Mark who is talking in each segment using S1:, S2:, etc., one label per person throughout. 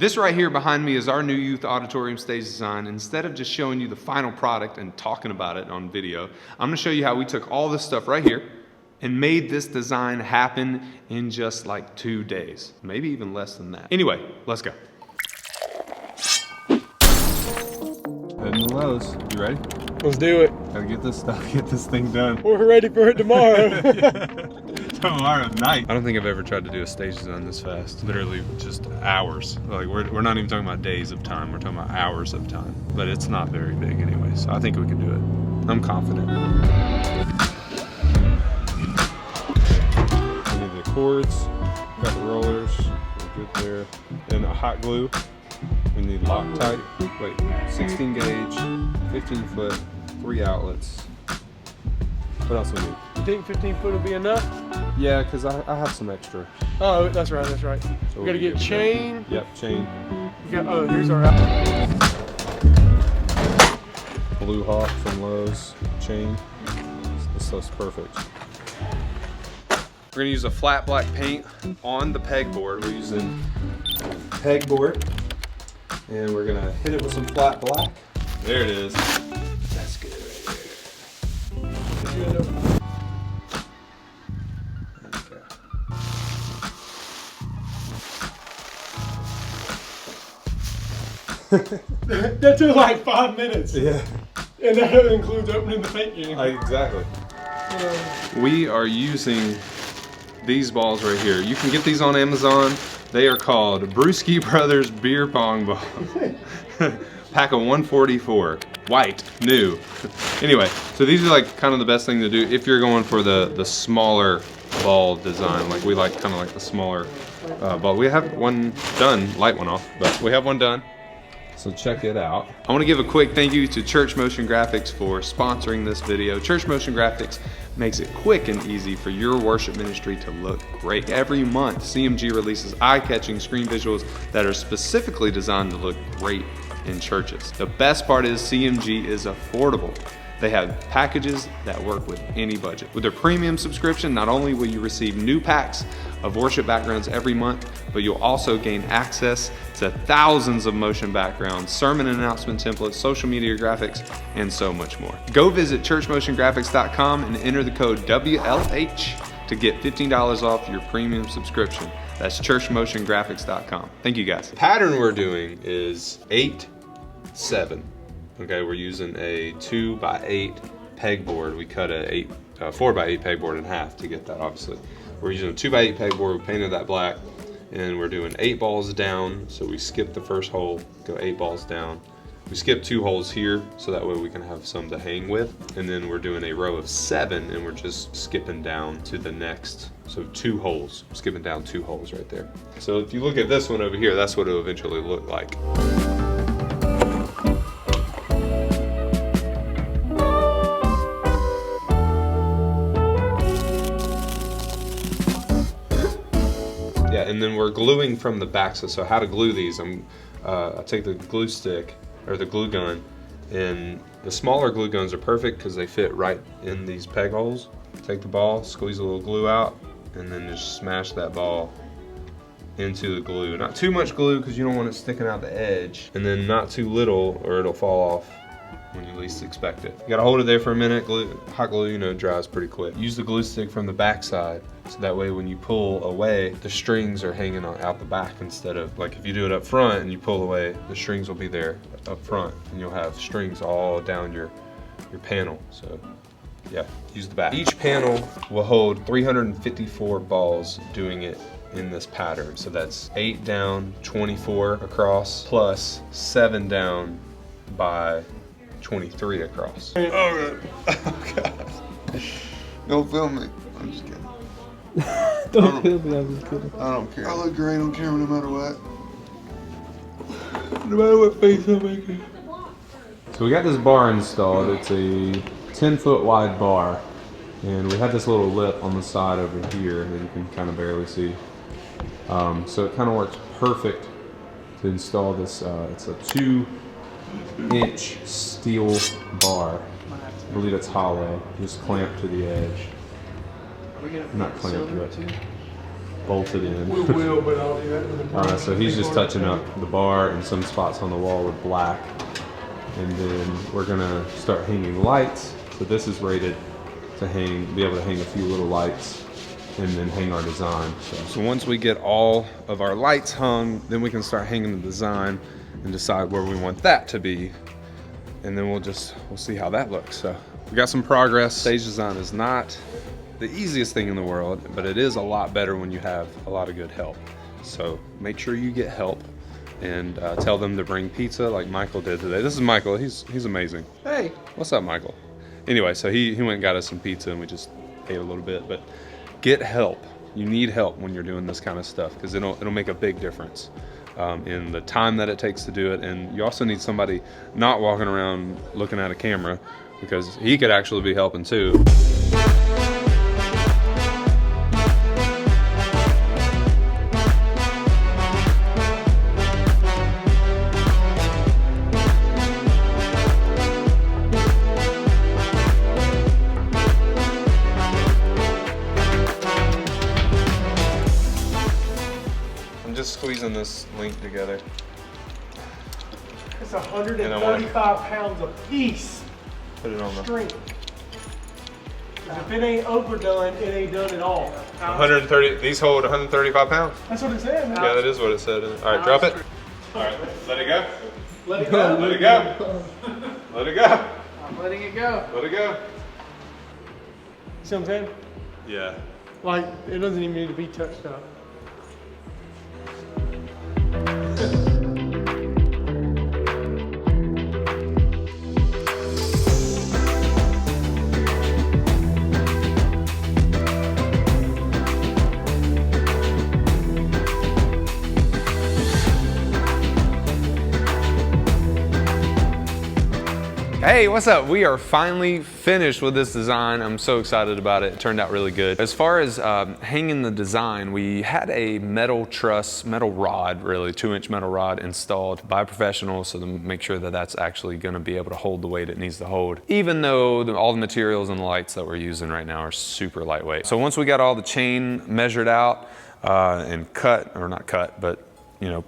S1: This right here behind me is our new youth auditorium stage design. Instead of just showing you the final product and talking about it on video, I'm gonna show you how we took all this stuff right here and made this design happen in just like 2 days, maybe even less than that. Anyway, let's go. Heading to Lowe's. You ready?
S2: Let's do it.
S1: Gotta get this stuff, get this thing done.
S2: We're ready for it tomorrow.
S1: Tomorrow night. I don't think I've ever tried to do a stage design this fast. Literally just hours. Like we're not even talking about days of time, we're talking about hours of time. But it's not very big anyway, so I think we can do it. I'm confident. We need the cords, got the rollers, we're good there. And a hot glue. We need Loctite, 16 gauge, 15 foot, 3 outlets. What else we need?
S2: You think 15 foot will be enough?
S1: Yeah, because I have some extra.
S2: Oh, that's right, that's right.
S1: So
S2: We gotta get chain.
S1: Yep, chain.
S2: We got, oh, here's our outlet.
S1: Blue Hawk from Lowe's, chain. This stuff's perfect. We're gonna use a flat black paint on the pegboard. We're using pegboard. And we're gonna hit it with some flat black. There it is. That's good right there. Good.
S2: That took like 5 minutes.
S1: Yeah.
S2: And that includes opening the paint can.
S1: Exactly. We are using these balls right here. You can get these on Amazon. They are called Brewski Brothers Beer Pong Balls. Pack of 144, white, new. Anyway, so these are like kind of the best thing to do if you're going for the smaller ball design. Like we like kind of like the smaller ball. We have one done, light one off, but we have one done. So check it out. I want to give a quick thank you to Church Motion Graphics for sponsoring this video. Church Motion Graphics makes it quick and easy for your worship ministry to look great. Every month, CMG releases eye-catching screen visuals that are specifically designed to look great in churches. The best part is CMG is affordable. They have packages that work with any budget. With their premium subscription, not only will you receive new packs of worship backgrounds every month, but you'll also gain access to thousands of motion backgrounds, sermon announcement templates, social media graphics, and so much more. Go visit churchmotiongraphics.com and enter the code WLH to get $15 off your premium subscription. That's churchmotiongraphics.com. Thank you guys. The pattern we're doing is 8-7. Okay, we're using a 2x8 pegboard. We cut a 4x8 pegboard in half to get that, obviously. We're using a 2x8 pegboard, we painted that black, and we're doing 8 balls down. So we skip the first hole, go 8 balls down. We skip 2 holes here, so that way we can have some to hang with. And then we're doing a row of 7, and we're just skipping down to the next. So 2 holes, skipping down 2 holes right there. So if you look at this one over here, that's what it'll eventually look like. Yeah, and then we're gluing from the back. So how to glue these? I take the glue stick or the glue gun, and the smaller glue guns are perfect because they fit right in these peg holes. Take the ball, squeeze a little glue out, and then just smash that ball into the glue. Not too much glue because you don't want it sticking out the edge, and then not too little or it'll fall off when you least expect it. You gotta hold it there for a minute. Hot glue, you know, dries pretty quick. Use the glue stick from the back side, so that way when you pull away, the strings are hanging out the back instead of, like if you do it up front and you pull away, the strings will be there up front and you'll have strings all down your panel. So yeah, use the back. Each panel will hold 354 balls doing it in this pattern. So that's 8 down, 24 across, plus 7 down by 23 across.
S3: Oh God. Don't film me. I'm just kidding.
S2: Don't film me, I'm just kidding.
S3: I don't care. I look great on camera no matter what.
S2: No matter what face I'm making.
S1: So we got this bar installed. It's a 10-foot wide bar, and we have this little lip on the side over here that you can kind of barely see. So it kind of works perfect to install this. It's a 2-inch steel bar. I believe it's hollow, just clamped to the edge. Not clamped, but bolted in.
S2: We will, but I'll do that with the
S1: So he's just touching up the bar and some spots on the wall with black. And then we're gonna start hanging lights. So this is rated to be able to hang a few little lights and then hang our design. So once we get all of our lights hung, then we can start hanging the design and decide where we want that to be. And then we'll see how that looks. So we got some progress. Stage design is not the easiest thing in the world, but it is a lot better when you have a lot of good help. So make sure you get help and tell them to bring pizza like Michael did today. This is Michael, he's amazing.
S2: Hey.
S1: What's up, Michael? Anyway, so he went and got us some pizza and we just ate a little bit, but get help. You need help when you're doing this kind of stuff because it'll make a big difference in the time that it takes to do it. And you also need somebody not walking around looking at a camera because he could actually be helping too. Just squeezing this link together.
S2: It's 135 pounds a piece.
S1: Put it on the
S2: string. If it ain't overdone, it ain't done at all.
S1: 130. These hold 135 pounds.
S2: That's what it said.
S1: Yeah, that is what it said. All right, drop it. All right, let it go.
S2: Let it go.
S1: Let it go. Let it go.
S2: I'm letting it go.
S1: Let it go.
S2: See what I'm saying?
S1: Yeah.
S2: Like, it doesn't even need to be touched up.
S1: Hey, what's up? We are finally finished with this design. I'm so excited about it. It turned out really good. As far as hanging the design, we had a metal truss, metal rod, really, 2-inch metal rod installed by a professional so to make sure that that's actually gonna be able to hold the weight it needs to hold, even though all the materials and the lights that we're using right now are super lightweight. So once we got all the chain measured out and cut, or not cut, but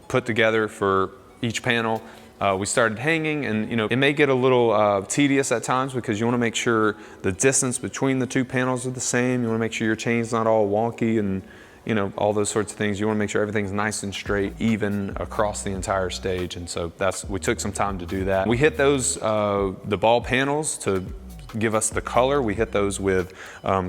S1: put together for each panel, we started hanging, and it may get a little tedious at times because you want to make sure the distance between the two panels are the same. You want to make sure your chain's not all wonky and all those sorts of things. You want to make sure everything's nice and straight, even across the entire stage. And so we took some time to do that. We hit those the ball panels to give us the color. We hit those with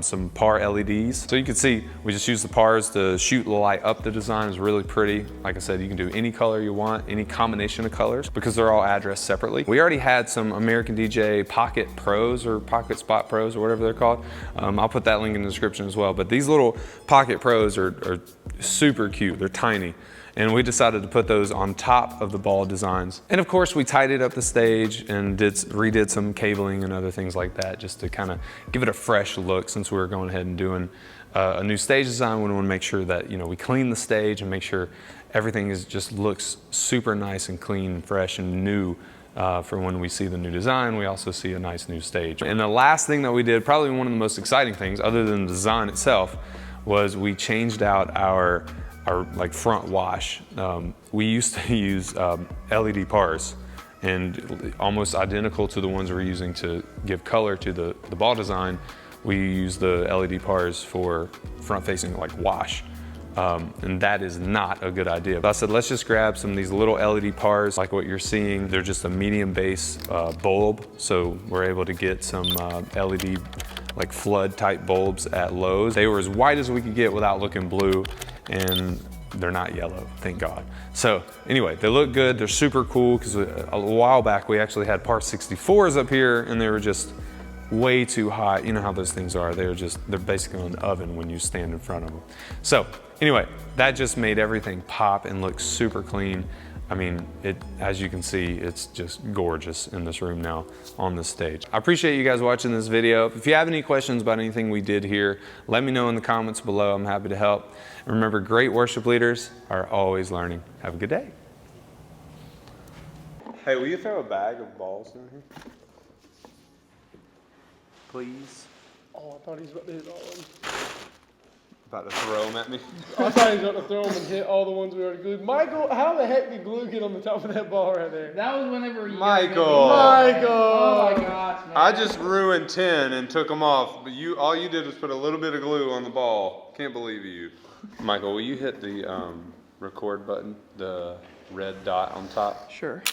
S1: some Par LEDs. So you can see we just use the Pars to shoot the light up. The design is really pretty. Like I said, you can do any color you want, any combination of colors, because they're all addressed separately. We already had some American DJ Pocket Pros or Pocket Spot Pros or whatever they're called. I'll put that link in the description as well. But these little Pocket Pros are super cute. They're tiny. And we decided to put those on top of the ball designs. And of course, we tidied up the stage and redid some cabling and other things like that just to kind of give it a fresh look. Since we were going ahead and doing a new stage design, we want to make sure that we clean the stage and make sure everything just looks super nice and clean and fresh and new. For when we see the new design, we also see a nice new stage. And the last thing that we did, probably one of the most exciting things other than the design itself, was we changed out our front wash. We used to use LED Pars, and almost identical to the ones we're using to give color to the ball design, we use the LED Pars for front-facing wash. And that is not a good idea. But I said, let's just grab some of these little LED Pars like what you're seeing. They're just a medium base bulb, so we're able to get some LED flood type bulbs at Lowe's. They were as white as we could get without looking blue, and they're not yellow, thank God. So anyway, they look good, they're super cool, because a while back we actually had Par 64s up here and they were just way too hot. You know how those things are, they're basically in the oven when you stand in front of them. So anyway, that just made everything pop and look super clean. I mean, as you can see, it's just gorgeous in this room now on this stage. I appreciate you guys watching this video. If you have any questions about anything we did here, let me know in the comments below. I'm happy to help. And remember, great worship leaders are always learning. Have a good day. Hey, will you throw a bag of balls in here? Please.
S2: Oh, I thought he was about to hit all of them.
S1: About to throw them at me.
S2: I thought he was going to throw them and hit all the ones we already glued. Michael, how the heck did glue get on the top of that ball right there?
S4: That was whenever you
S1: Michael.
S2: Michael!
S4: Oh my gosh, man.
S1: I just ruined 10 and took them off, but all you did was put a little bit of glue on the ball. Can't believe you. Michael, will you hit the record button, the red dot on top?
S2: Sure.